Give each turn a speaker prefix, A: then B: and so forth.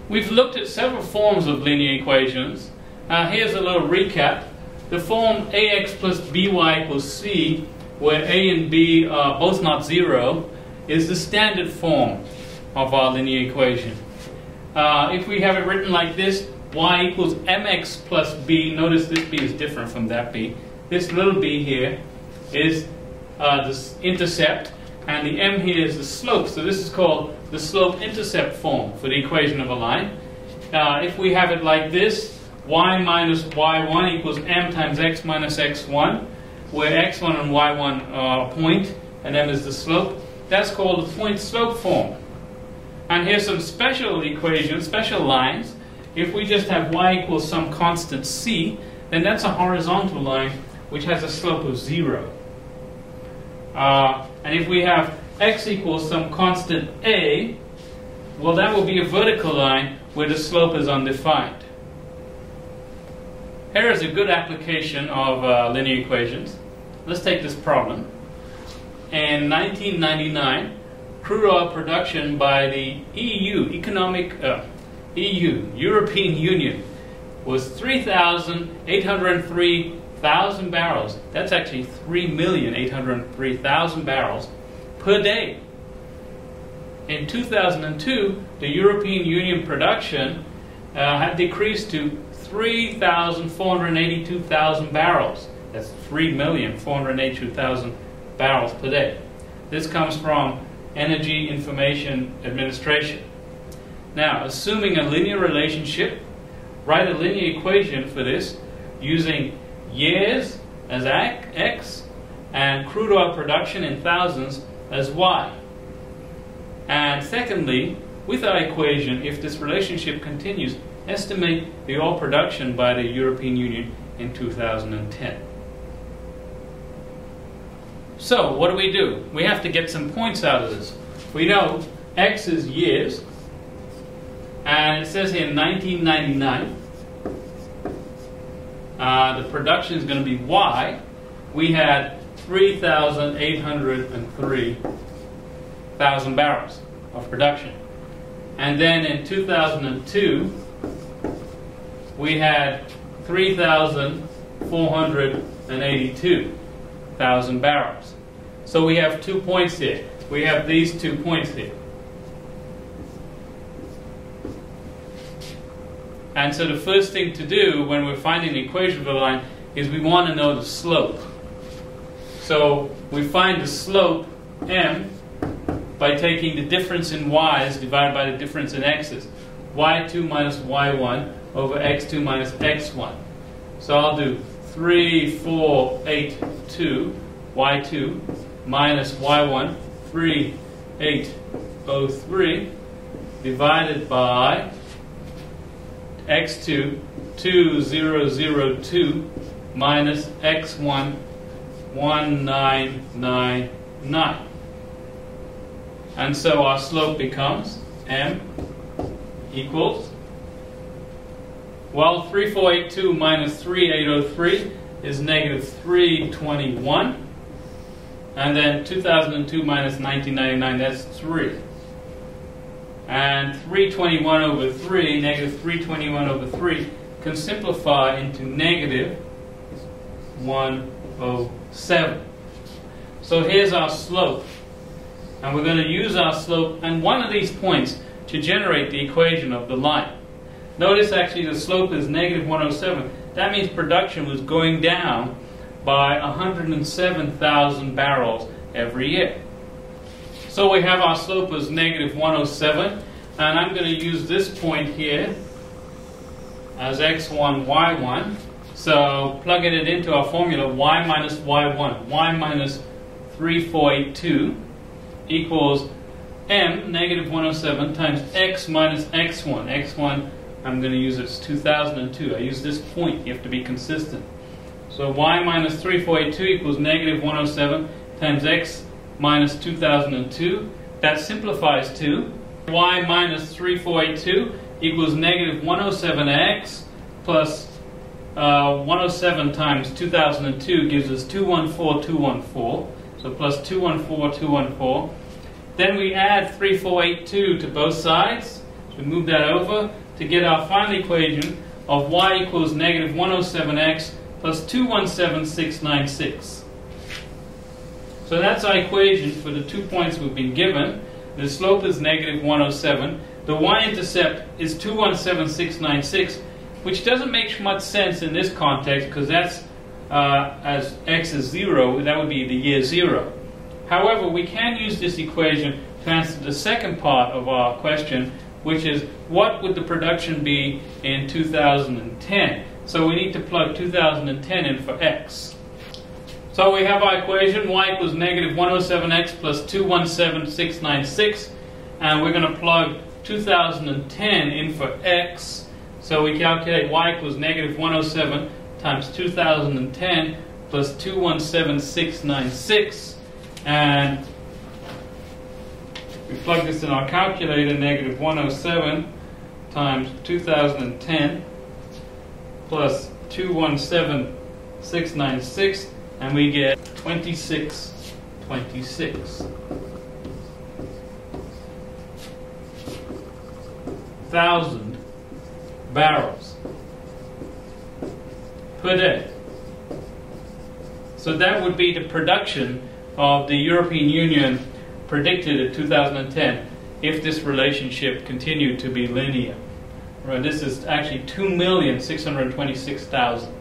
A: We've looked at several forms of linear equations. Here's a little recap. The form ax plus by equals c, where a and b are both not zero, is the standard form of our linear equation. If we have it written like this, y equals mx plus b, notice this b is different from that b. This little b here is the intercept, and the m here is the slope. So this is called the slope-intercept form for the equation of a line. If we have it like this, y minus y1 equals m times x minus x1, where x1 and y1 are a point, and m is the slope. That's called the point-slope form. And here's some special equations, special lines. If we just have y equals some constant c, then that's a horizontal line which has a slope of 0. And if we have x equals some constant a, well, that will be a vertical line where the slope is undefined. Here is a good application of linear equations. Let's take this problem. In 1999, crude oil production by the European Union, was 3,803,000 barrels. That's actually 3,803,000 barrels per day. In 2002, the European Union production had decreased to 3,482,000 barrels. That's 3,482,000 barrels per day. This comes from Energy Information Administration. Now, assuming a linear relationship, write a linear equation for this using years as x and crude oil production in thousands as y. And secondly, with our equation, if this relationship continues, estimate the oil production by the European Union in 2010. So, what do? We have to get some points out of this. We know x is years, and it says here in 1999, the production is going to be y. We had 3,803,000 barrels of production. And then in 2002, we had 3,482,000 barrels. So we have 2 points here. We have these 2 points here. And so the first thing to do when we're finding the equation for the line is we want to know the slope. So we find the slope, m, by taking the difference in y's divided by the difference in x's. y2 minus y1 over x2 minus x1. So I'll do 3,482 y2 minus y1, 3,803, divided by x2, 2,002, minus x1, 1,999. And so our slope becomes m equals, well, 3,482 minus 3,803 is negative 321. And then 2002 minus 1999, that's 3. And 321 over 3, negative 321 over 3, can simplify into negative 107. So here's our slope. And we're going to use our slope and one of these points to generate the equation of the line. Notice actually the slope is negative 107. That means production was going down by 107,000 barrels every year. So we have our slope as negative 107, and I'm going to use this point here as x1, y1. So plugging it into our formula, y minus y1, y minus 3,482 equals m, negative 107, times x minus x1. x1, I'm going to use it's 2002. I use this point. You have to be consistent. So y minus 3,482 equals negative 107 times x minus 2002. That simplifies to y minus 3,482 equals negative 107x plus 107 times 2002 gives us 214,214. So plus 214,214. Then we add 3,482 to both sides. We move that over to get our final equation of y equals negative 107x plus 217696. So that's our equation for the 2 points we've been given. The slope is negative 107. The y-intercept is 217696, which doesn't make much sense in this context because that's as x is 0, that would be the year 0. However, we can use this equation to answer the second part of our question, which is what would the production be in 2010? So we need to plug 2010 in for x. So we have our equation, y equals negative 107x plus 217696, and we're going to plug 2010 in for x. So we calculate y equals negative 107 times 2010 plus 217696, and we plug this in our calculator, negative 107 times 2010 plus 217696, and we get 2626 thousand barrels per day. So that would be the production of the European Union predicted in 2010 if this relationship continued to be linear. Right, this is actually 2,626,000.